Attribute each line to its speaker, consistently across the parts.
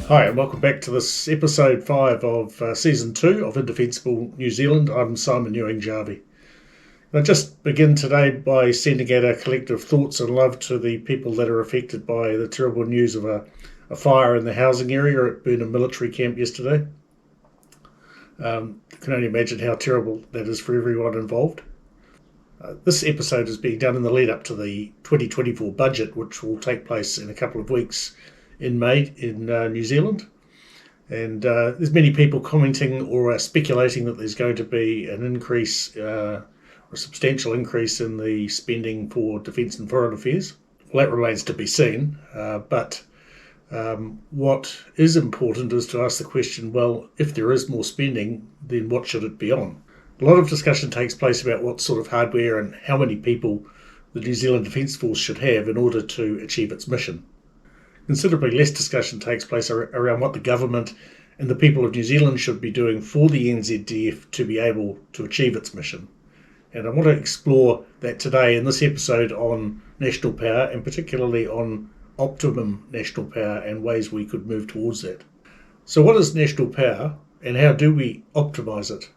Speaker 1: Hi, and welcome back to this episode 5 of Season 2 of Indefensible New Zealand. I'm Simon Ewing-Jarvie. I'll just begin today by sending out our collective thoughts and love to the people that are affected by the terrible news of a fire in the housing area at Burnham military camp yesterday. I can only imagine how terrible that is for everyone involved. This episode is being done in the lead up to the 2024 budget, which will take place in a couple of weeks in May in New Zealand. And there's many people commenting or speculating that there's going to be an increase, a substantial increase in the spending for defence and foreign affairs. Well, that remains to be seen, but what is important is to ask the question, well, if there is more spending, then what should it be on? A lot of discussion takes place about what sort of hardware and how many people the New Zealand Defence Force should have in order to achieve its mission. Considerably less discussion takes place around what the government and the people of New Zealand should be doing for the NZDF to be able to achieve its mission. And I want to explore that today in this episode on national power, and particularly on optimum national power and ways we could move towards that. So what is national power and how do we optimise it?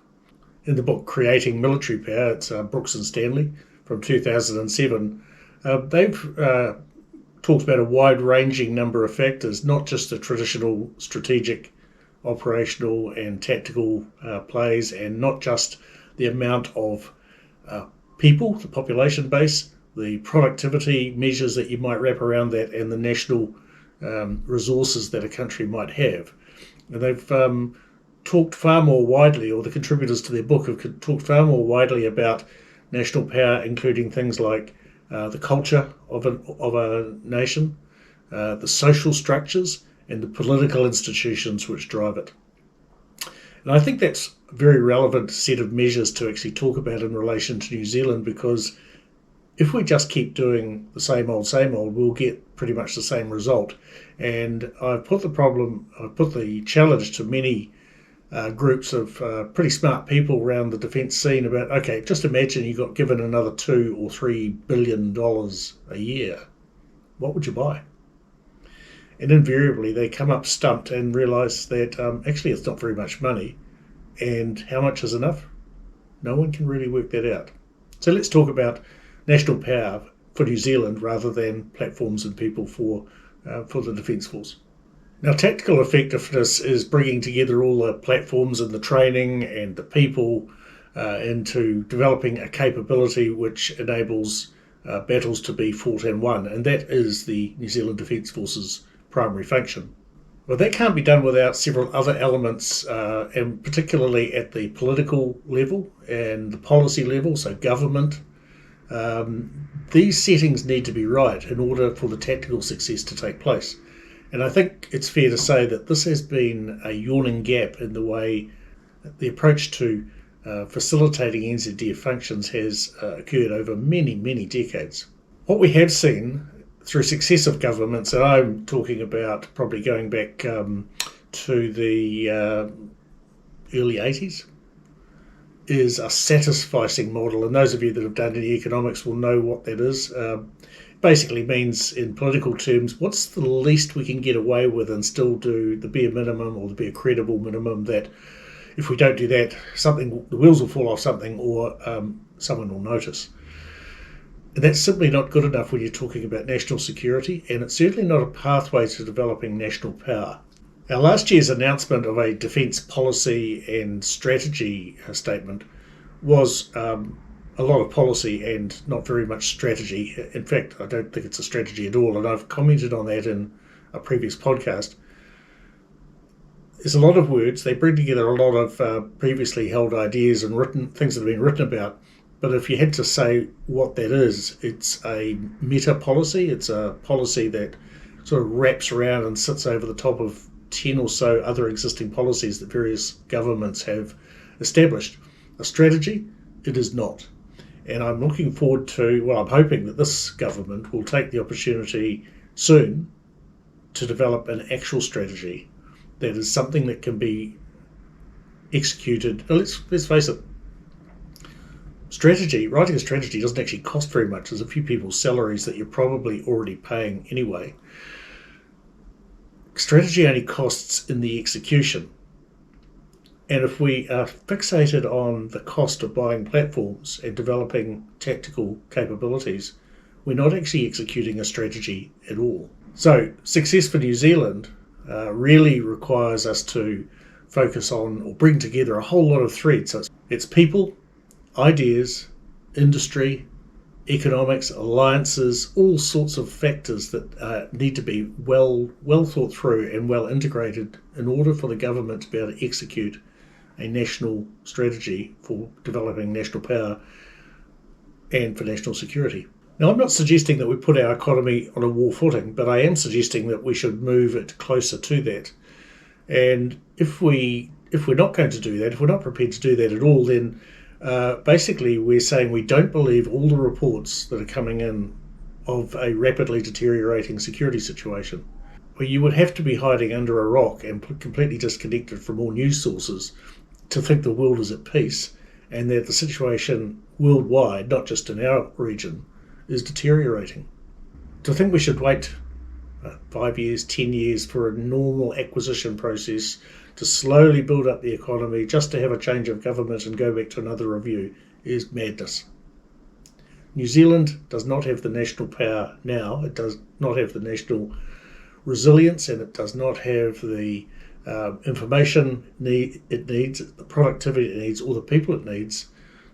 Speaker 1: In the book Creating Military Power, it's Brooks and Stanley from 2007, they've talked about a wide-ranging number of factors, not just the traditional strategic, operational and tactical plays, and not just the amount of people, the population base, the productivity measures that you might wrap around that, and the national resources that a country might have. And they've talked far more widely, or the contributors to their book have talked far more widely about national power, including things like the culture of a nation, the social structures, and the political institutions which drive it. And I think that's a very relevant set of measures to actually talk about in relation to New Zealand, because if we just keep doing the same old, we'll get pretty much the same result. And I've put the challenge to many groups of pretty smart people around the defence scene about, okay, just imagine you got given another $2 or $3 billion a year. What would you buy? And invariably they come up stumped and realise that actually it's not very much money. And how much is enough? No one can really work that out. So let's talk about national power for New Zealand rather than platforms and people for the Defence Force. Now, tactical effectiveness is bringing together all the platforms and the training and the people into developing a capability which enables battles to be fought and won, and that is the New Zealand Defence Force's primary function. Well, that can't be done without several other elements, and particularly at the political level and the policy level, so government. These settings need to be right in order for the tactical success to take place. And I think it's fair to say that this has been a yawning gap in the way the approach to facilitating NZDF functions has occurred over many, many decades. What we have seen through successive governments, and I'm talking about probably going back to the early 80s, is a satisficing model. And those of you that have done any economics will know what that is. Basically means, in political terms, what's the least we can get away with and still do the bare minimum or the bare credible minimum, that if we don't do that, the wheels will fall off something, or someone will notice. And that's simply not good enough when you're talking about national security, and it's certainly not a pathway to developing national power. Our last year's announcement of a defence policy and strategy statement was a lot of policy and not very much strategy. In fact, I don't think it's a strategy at all, and I've commented on that in a previous podcast. There's a lot of words. They bring together a lot of previously held ideas and things that have been written about. But if you had to say what that is, it's a meta policy. It's a policy that sort of wraps around and sits over the top of 10 or so other existing policies that various governments have established. A strategy, it is not. And I'm looking forward to, I'm hoping that this government will take the opportunity soon to develop an actual strategy that is something that can be executed. Let's face it, writing a strategy doesn't actually cost very much. There's a few people's salaries that you're probably already paying anyway. Strategy only costs in the execution. And if we are fixated on the cost of buying platforms and developing tactical capabilities, we're not actually executing a strategy at all. So success for New Zealand really requires us to focus on or bring together a whole lot of threads. So it's people, ideas, industry, economics, alliances, all sorts of factors that need to be well thought through and well integrated in order for the government to be able to execute a national strategy for developing national power and for national security. Now, I'm not suggesting that we put our economy on a war footing, but I am suggesting that we should move it closer to that. And if we're not going to do that, if we're not prepared to do that at all, then basically we're saying we don't believe all the reports that are coming in of a rapidly deteriorating security situation. Where you would have to be hiding under a rock and completely disconnected from all news sources to think the world is at peace and that the situation worldwide, not just in our region, is deteriorating. To think we should wait 5 years, 10 years for a normal acquisition process to slowly build up the economy just to have a change of government and go back to another review is madness. New Zealand does not have the national power now. It does not have the national resilience, and it does not have the information it needs, the productivity it needs, or the people it needs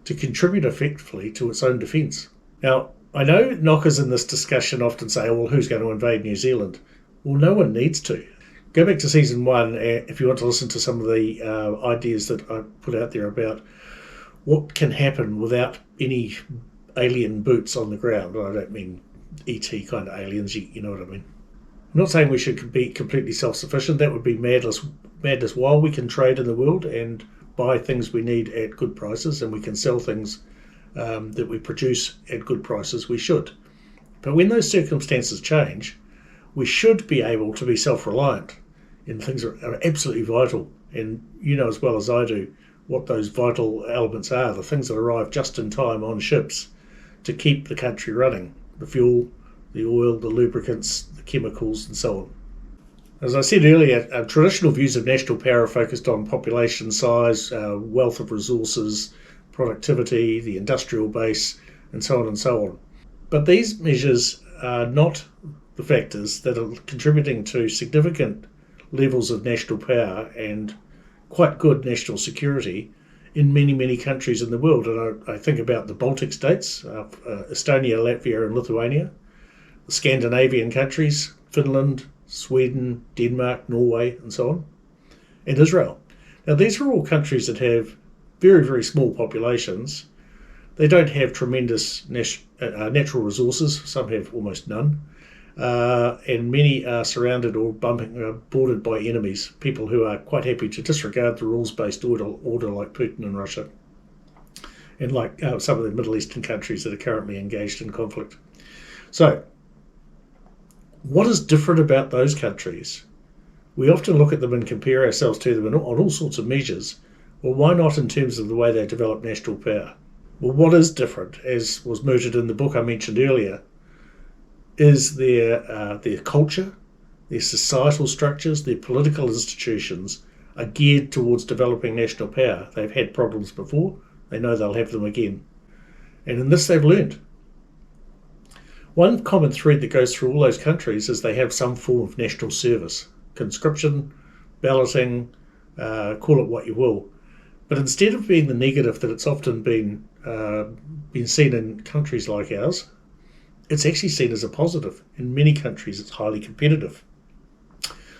Speaker 1: to contribute effectively to its own defence. Now, I know knockers in this discussion often say, well, who's going to invade New Zealand? Well, no one needs to. Go back to season 1 if you want to listen to some of the ideas that I put out there about what can happen without any alien boots on the ground. I don't mean E.T. kind of aliens, you know what I mean. I'm not saying we should be completely self-sufficient. That would be madness. While we can trade in the world and buy things we need at good prices, and we can sell things that we produce at good prices, we should. But when those circumstances change, we should be able to be self-reliant in things that are absolutely vital. And you know as well as I do what those vital elements are, the things that arrive just in time on ships to keep the country running: the fuel, the oil, the lubricants, the chemicals, and so on. As I said earlier, traditional views of national power are focused on population size, wealth of resources, productivity, the industrial base, and so on and so on. But these measures are not the factors that are contributing to significant levels of national power and quite good national security in many, many countries in the world. And I think about the Baltic states, Estonia, Latvia, and Lithuania, the Scandinavian countries, Finland, Sweden, Denmark, Norway, and so on, and Israel. Now, these are all countries that have very, very small populations. They don't have tremendous natural resources. Some have almost none. And many are surrounded or bordered by enemies, people who are quite happy to disregard the rules-based order like Putin in Russia, and like some of the Middle Eastern countries that are currently engaged in conflict. So, what is different about those countries? We often look at them and compare ourselves to them on all sorts of measures. Well, why not in terms of the way they develop national power? Well, what is different, as was mooted in the book I mentioned earlier, is their culture, their societal structures, their political institutions are geared towards developing national power. They've had problems before. They know they'll have them again. And in this they've learned. One common thread that goes through all those countries is they have some form of national service. Conscription, balloting, call it what you will. But instead of being the negative that it's often been seen in countries like ours, it's actually seen as a positive. In many countries, it's highly competitive.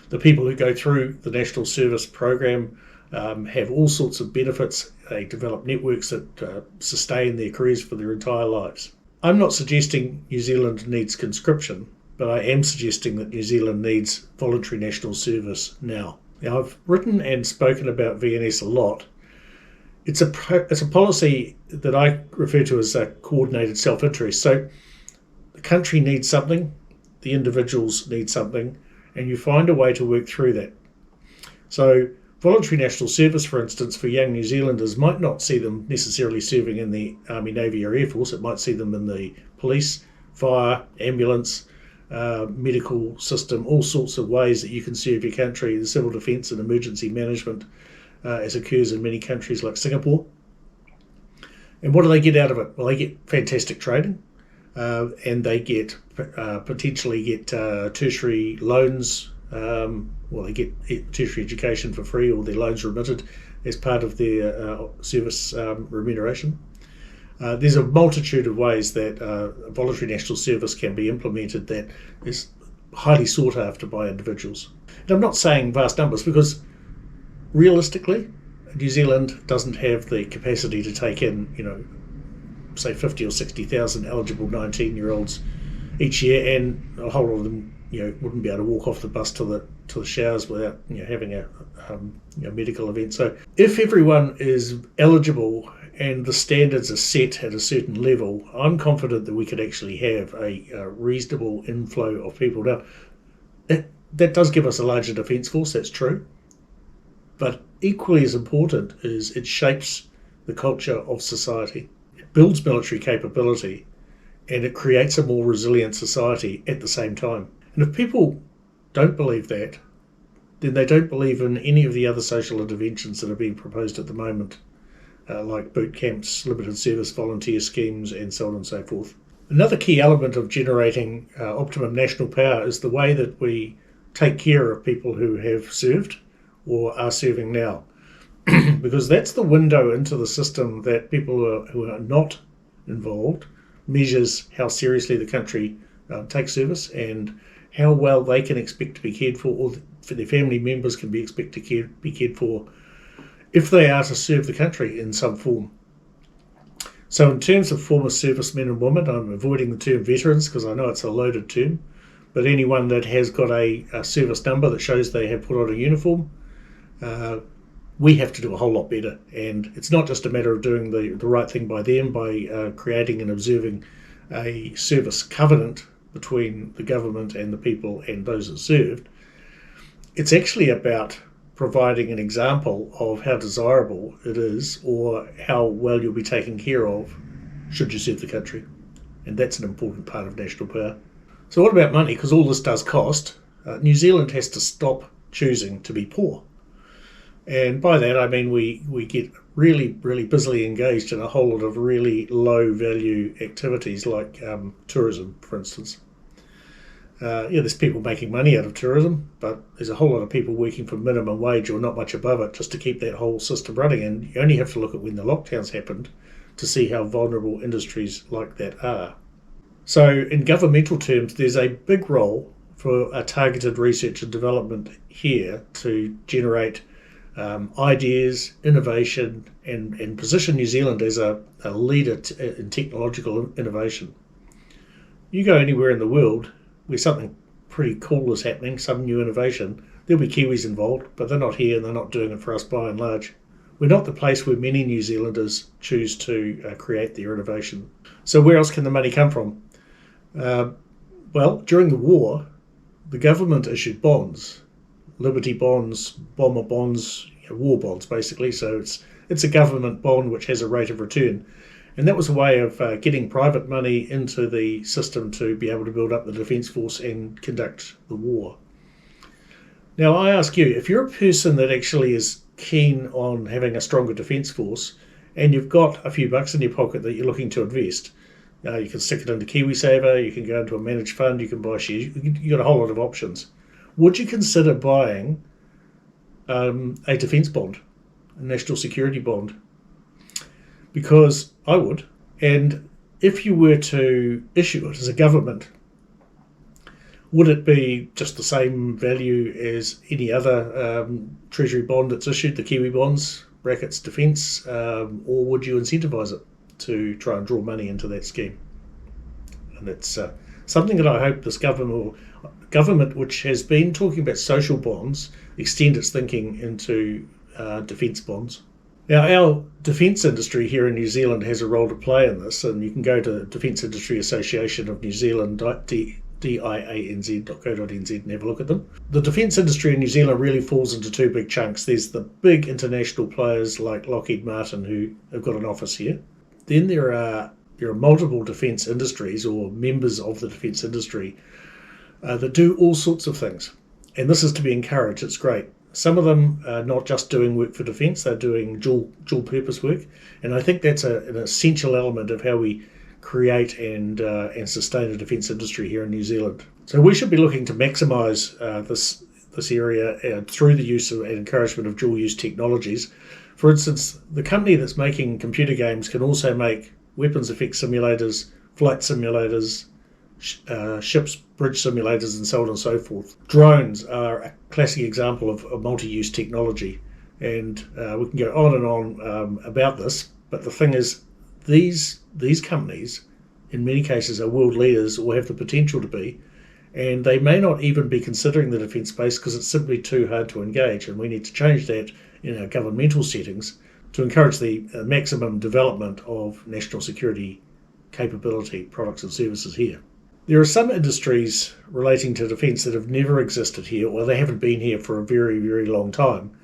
Speaker 1: The people who go through the national service program have all sorts of benefits. They develop networks that sustain their careers for their entire lives. I'm not suggesting New Zealand needs conscription, but I am suggesting that New Zealand needs voluntary national service now. Now, I've written and spoken about VNS a lot. It's a policy that I refer to as a coordinated self-interest. So the country needs something, the individuals need something, and you find a way to work through that. So voluntary national service, for instance, for young New Zealanders might not see them necessarily serving in the Army, Navy or Air Force. It might see them in the police, fire, ambulance, medical system, all sorts of ways that you can serve your country, the civil defence and emergency management, as occurs in many countries like Singapore. And what do they get out of it? Well, they get fantastic training, and they get potentially get tertiary loans. They get tertiary education for free, or their loans remitted as part of their service remuneration. There's a multitude of ways that voluntary national service can be implemented that is highly sought after by individuals. And I'm not saying vast numbers, because realistically, New Zealand doesn't have the capacity to take in, say 50 or 60,000 eligible 19-year-olds each year, and a whole lot of them, wouldn't be able to walk off the bus to the showers without, having a medical event. So if everyone is eligible and the standards are set at a certain level, I'm confident that we could actually have a reasonable inflow of people. Now, that does give us a larger defence force, that's true. But equally as important is it shapes the culture of society. It builds military capability, and it creates a more resilient society at the same time. And if people don't believe that, then they don't believe in any of the other social interventions that are being proposed at the moment, like boot camps, limited service volunteer schemes, and so on and so forth. Another key element of generating optimum national power is the way that we take care of people who have served or are serving now, because that's the window into the system that people who are not involved measures how seriously the country takes service and how well they can expect to be cared for, or for their family members can be expected to be cared for if they are to serve the country in some form. So in terms of former servicemen and women, I'm avoiding the term veterans because I know it's a loaded term, but anyone that has got a service number that shows they have put on a uniform, we have to do a whole lot better. And it's not just a matter of doing the right thing by them by creating and observing a service covenant between the government and the people and those that served. It's actually about providing an example of how desirable it is, or how well you'll be taken care of should you serve the country. And that's an important part of national power. So what about money? Because all this does cost. New Zealand has to stop choosing to be poor. And by that I mean we get really, really busily engaged in a whole lot of really low value activities like tourism, for instance. There's people making money out of tourism, but there's a whole lot of people working for minimum wage or not much above it just to keep that whole system running. And you only have to look at when the lockdowns happened to see how vulnerable industries like that are. So in governmental terms, there's a big role for a targeted research and development here to generate ideas, innovation, and position New Zealand as a leader in technological innovation. You go anywhere in the world where something pretty cool is happening, some new innovation, there'll be Kiwis involved, but they're not here and they're not doing it for us by and large. We're not the place where many New Zealanders choose to create their innovation. So where else can the money come from? During the war, the government issued bonds, Liberty bonds, bomber bonds, war bonds basically. So it's a government bond which has a rate of return. And that was a way of getting private money into the system to be able to build up the Defence Force and conduct the war. Now I ask you, if you're a person that actually is keen on having a stronger Defence Force and you've got a few bucks in your pocket that you're looking to invest, you can stick it into KiwiSaver, you can go into a managed fund, you can buy shares, you've got a whole lot of options. Would you consider buying a defence bond, a national security bond? Because I would. And if you were to issue it as a government, would it be just the same value as any other treasury bond that's issued, the Kiwi bonds, brackets defence, or would you incentivise it to try and draw money into that scheme? And it's something that I hope this government, which has been talking about social bonds, extend its thinking into defence bonds. Now, our defence industry here in New Zealand has a role to play in this, and you can go to Defence Industry Association of New Zealand, dianz.co.nz, and have a look at them. The defence industry in New Zealand really falls into two big chunks. There's the big international players like Lockheed Martin who have got an office here. Then there are multiple defence industries or members of the defence industry that do all sorts of things. And this is to be encouraged. It's great. Some of them are not just doing work for defence, they're doing dual purpose work. And I think that's an essential element of how we create and sustain a defence industry here in New Zealand. So we should be looking to maximise this area through the use and encouragement of dual use technologies. For instance, the company that's making computer games can also make weapons effects simulators, flight simulators, ships, bridge simulators, and so on and so forth. Drones are a classic example of a multi-use technology, and we can go on and on about this, but the thing is, these companies in many cases are world leaders or have the potential to be, and they may not even be considering the defence space because it's simply too hard to engage, and we need to change that in our governmental settings to encourage the maximum development of national security capability products and services here. There are some industries relating to defence that have never existed here, or they haven't been here for a very, very long time.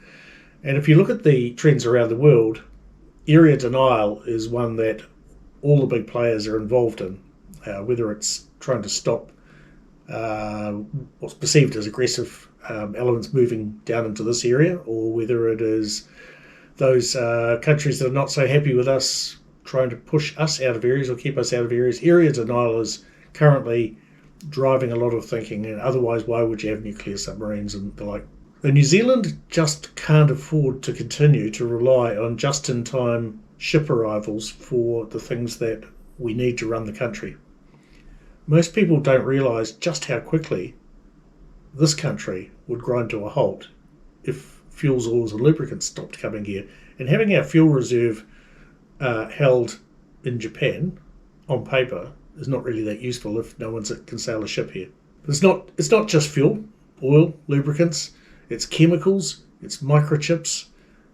Speaker 1: And if you look at the trends around the world, area denial is one that all the big players are involved in, whether it's trying to stop what's perceived as aggressive elements moving down into this area, or whether it is those countries that are not so happy with us trying to push us out of areas or keep us out of areas. Area denial is currently driving a lot of thinking, and otherwise why would you have nuclear submarines and the like. Now, New Zealand just can't afford to continue to rely on just-in-time ship arrivals for the things that we need to run the country. Most people don't realise just how quickly this country would grind to a halt if fuels, oils and lubricants stopped coming here. And having our fuel reserve held in Japan on paper is not really that useful if no one can sail a ship here. But it's not just fuel, oil, lubricants, it's chemicals, it's microchips,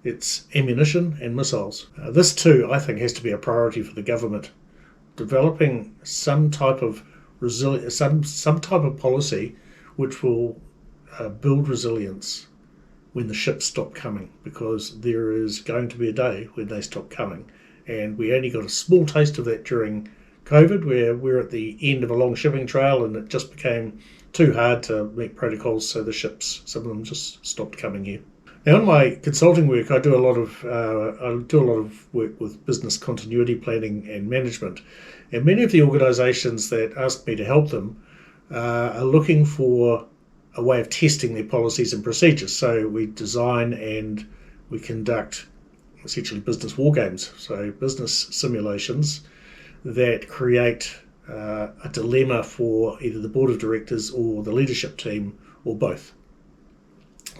Speaker 1: it's ammunition and missiles. This too, I think, has to be a priority for the government. Developing some type of some type of policy which will build resilience when the ships stop coming, because there is going to be a day when they stop coming. And we only got a small taste of that during COVID, where we're at the end of a long shipping trail and it just became too hard to meet protocols, so the ships, some of them just stopped coming here. Now, in my consulting work, I do a lot of work with business continuity planning and management, and many of the organisations that ask me to help them are looking for a way of testing their policies and procedures. So we design and we conduct essentially business war games, so business simulations that create a dilemma for either the board of directors or the leadership team or both.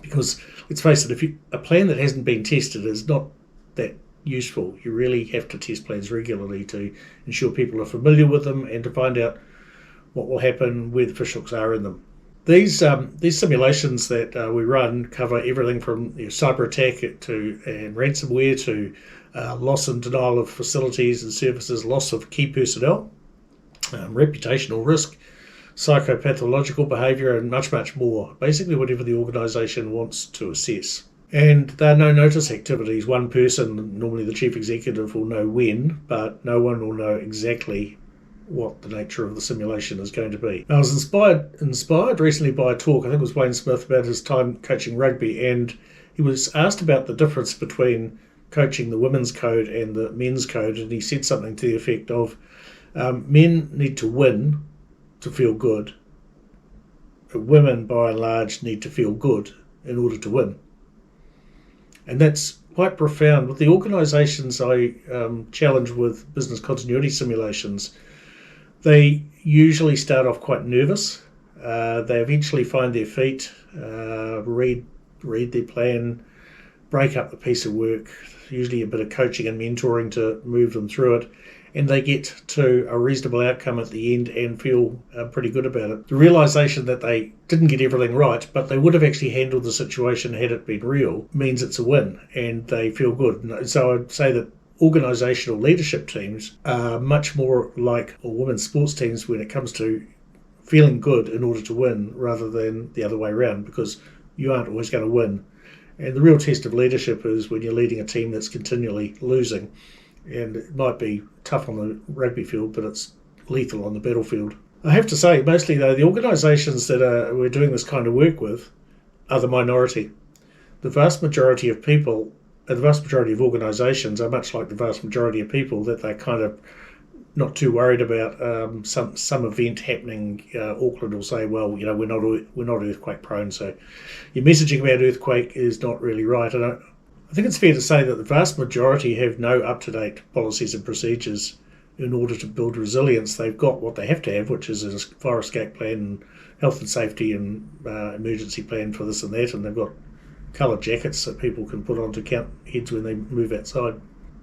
Speaker 1: Because let's face it, a plan that hasn't been tested is not that useful. You really have to test plans regularly to ensure people are familiar with them and to find out what will happen, where the fishhooks are in them. These simulations that we run cover everything from cyber attack and ransomware to loss and denial of facilities and services, loss of key personnel, reputational risk, psychopathological behaviour, and much, much more. Basically whatever the organisation wants to assess. And there are no notice activities. One person, normally the chief executive, will know when, but no one will know exactly what the nature of the simulation is going to be. I was inspired recently by a talk, I think it was Wayne Smith, about his time coaching rugby, and he was asked about the difference between coaching the women's code and the men's code, and he said something to the effect of, men need to win to feel good. Women, by and large, need to feel good in order to win. And that's quite profound. With the organisations I challenge with business continuity simulations, they usually start off quite nervous. They eventually find their feet, read their plan, break up the piece of work, usually a bit of coaching and mentoring to move them through it, and they get to a reasonable outcome at the end and feel pretty good about it. The realisation that they didn't get everything right, but they would have actually handled the situation had it been real, means it's a win, and they feel good. So I'd say that organisational leadership teams are much more like women's sports teams when it comes to feeling good in order to win, rather than the other way around, because you aren't always going to win. And the real test of leadership is when you're leading a team that's continually losing. And it might be tough on the rugby field, but it's lethal on the battlefield. I have to say, mostly though, the organisations that we're doing this kind of work with are the minority. The vast majority of people, the vast majority of organisations are much like the vast majority of people, that they're kind of not too worried about some event happening. Auckland will say, well, we're not earthquake prone, so your messaging about earthquake is not really right. And I think it's fair to say that the vast majority have no up-to-date policies and procedures in order to build resilience. They've got what they have to have, which is a fire escape plan and health and safety and emergency plan for this and that, and they've got coloured jackets that people can put on to count heads when they move outside.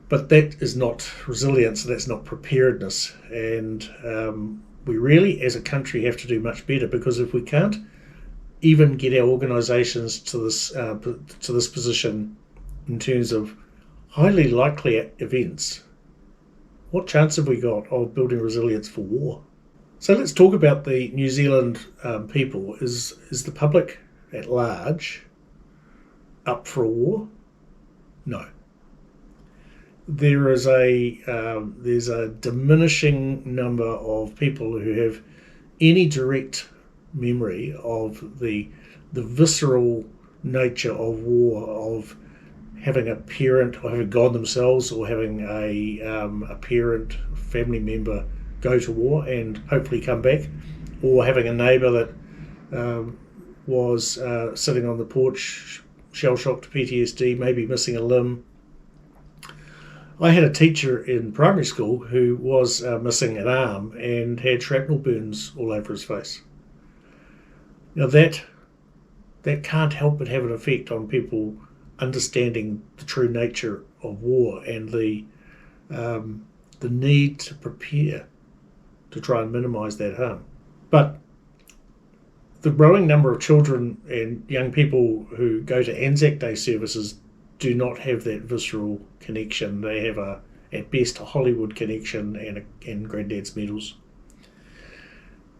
Speaker 1: But that is not resilience, that's not preparedness. And we really, as a country, have to do much better, because if we can't even get our organisations to this position in terms of highly likely events, what chance have we got of building resilience for war? So let's talk about the New Zealand people. Is the public at large up for a war? No. There's a diminishing number of people who have any direct memory of the visceral nature of war, of having a parent or having gone themselves, or having a parent, family member go to war and hopefully come back, or having a neighbour that was sitting on the porch, shell-shocked, PTSD, maybe missing a limb. I had a teacher in primary school who was missing an arm and had shrapnel burns all over his face. Now that can't help but have an effect on people understanding the true nature of war and the need to prepare to try and minimise that harm. But the growing number of children and young people who go to Anzac Day services do not have that visceral connection. They have at best a Hollywood connection and granddad's medals.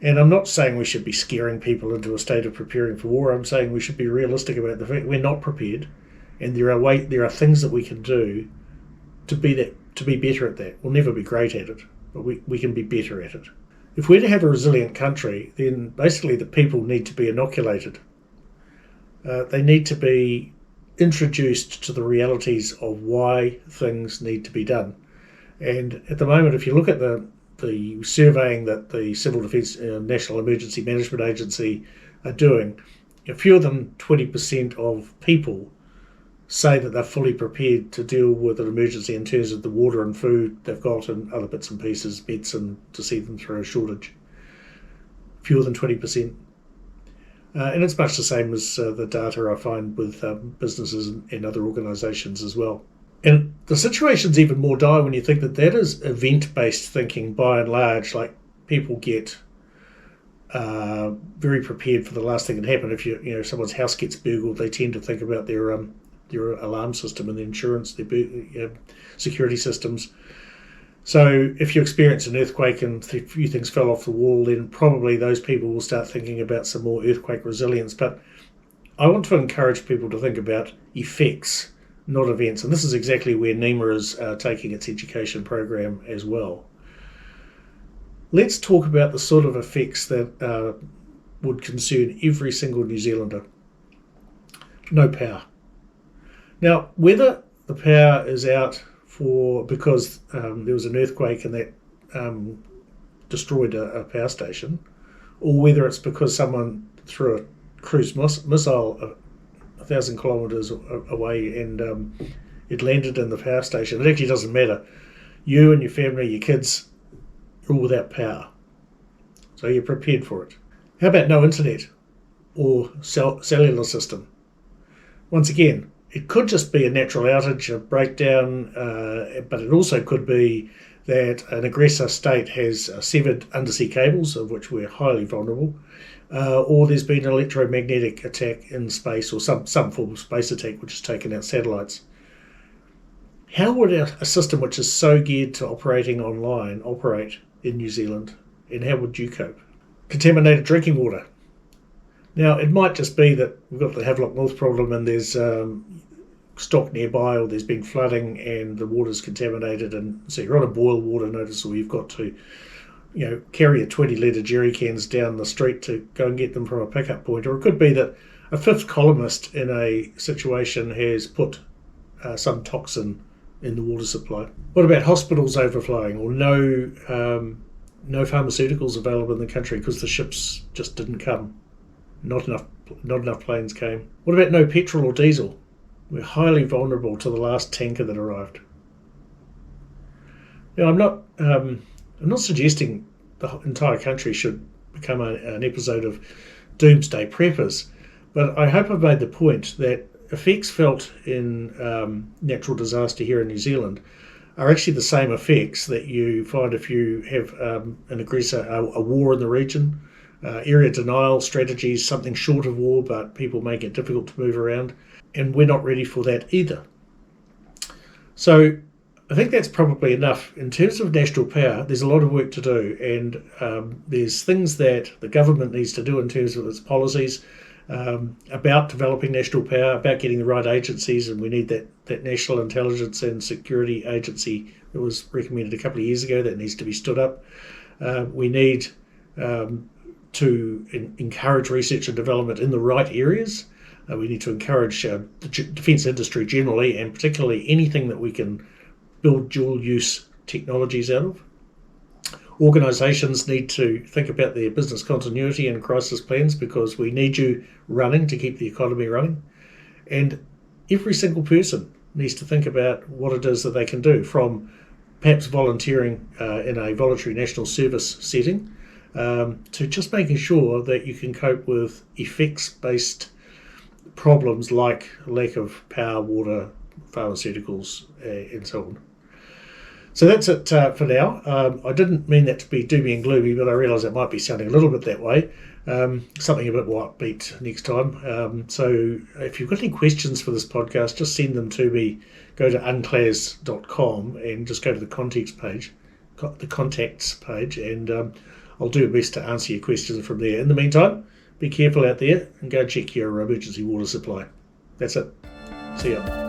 Speaker 1: And I'm not saying we should be scaring people into a state of preparing for war. I'm saying we should be realistic about the fact we're not prepared, and there are things that we can do to be better at that. We'll never be great at it, but we can be better at it. If we're to have a resilient country, then basically the people need to be inoculated. They need to be introduced to the realities of why things need to be done. And at the moment, if you look at the surveying that the Civil Defence National Emergency Management Agency are doing, fewer than 20% of people say that they're fully prepared to deal with an emergency in terms of the water and food they've got and other bits and pieces, medicine to see them through a shortage. Fewer than 20%. And it's much the same as the data I find with businesses and other organisations as well. And the situation's even more dire when you think that is event-based thinking by and large. Like, people get very prepared for the last thing that happened. If someone's house gets burgled, they tend to think about their alarm system and the insurance, their security systems. So if you experience an earthquake and a few things fell off the wall, then probably those people will start thinking about some more earthquake resilience. But I want to encourage people to think about effects, not events. And this is exactly where NEMA is taking its education program as well. Let's talk about the sort of effects that would concern every single New Zealander. No power. Now, whether the power is out because there was an earthquake and that destroyed a power station, or whether it's because someone threw a cruise missile 1,000 kilometres away and it landed in the power station, it actually doesn't matter. You and your family, your kids, are all without power. So you're prepared for it. How about no internet or cellular system? Once again, it could just be a natural outage, a breakdown, but it also could be that an aggressor state has severed undersea cables, of which we're highly vulnerable, or there's been an electromagnetic attack in space, or some form of space attack which has taken out satellites. How would a system which is so geared to operating online operate in New Zealand, and how would you cope? Contaminated drinking water. Now, it might just be that we've got the Havelock North problem and there's stock nearby, or there's been flooding and the water's contaminated, and so you're on a boil water notice, or you've got to carry a 20-litre jerry cans down the street to go and get them from a pickup point. Or it could be that a fifth columnist in a situation has put some toxin in the water supply. What about hospitals overflowing, or no pharmaceuticals available in the country because the ships just didn't come? Not enough planes came. What about no petrol or diesel? We're highly vulnerable to the last tanker that arrived. Now, I'm not suggesting the entire country should become an episode of Doomsday Preppers, but I hope I've made the point that effects felt in natural disaster here in New Zealand are actually the same effects that you find if you have an aggressor, a war in the region, area denial strategies, something short of war, but people make it difficult to move around, and we're not ready for that either. So I think that's probably enough. In terms of national power, there's a lot of work to do, and there's things that the government needs to do in terms of its policies about developing national power, about getting the right agencies, and we need that National Intelligence and Security Agency that was recommended a couple of years ago that needs to be stood up. We need to encourage research and development in the right areas. We need to encourage the defence industry generally, and particularly anything that we can build dual-use technologies out of. Organisations need to think about their business continuity and crisis plans, because we need you running to keep the economy running. And every single person needs to think about what it is that they can do, from perhaps volunteering in a voluntary national service setting to just making sure that you can cope with effects-based problems like lack of power, water, pharmaceuticals, and so on. So that's it for now. I didn't mean that to be doomy and gloomy, but I realise it might be sounding a little bit that way. Something a bit more upbeat next time. So if you've got any questions for this podcast, just send them to me. Go to unclas.com and just go to the contacts page, and I'll do my best to answer your questions from there. In the meantime, be careful out there and go check your emergency water supply. That's it. See ya.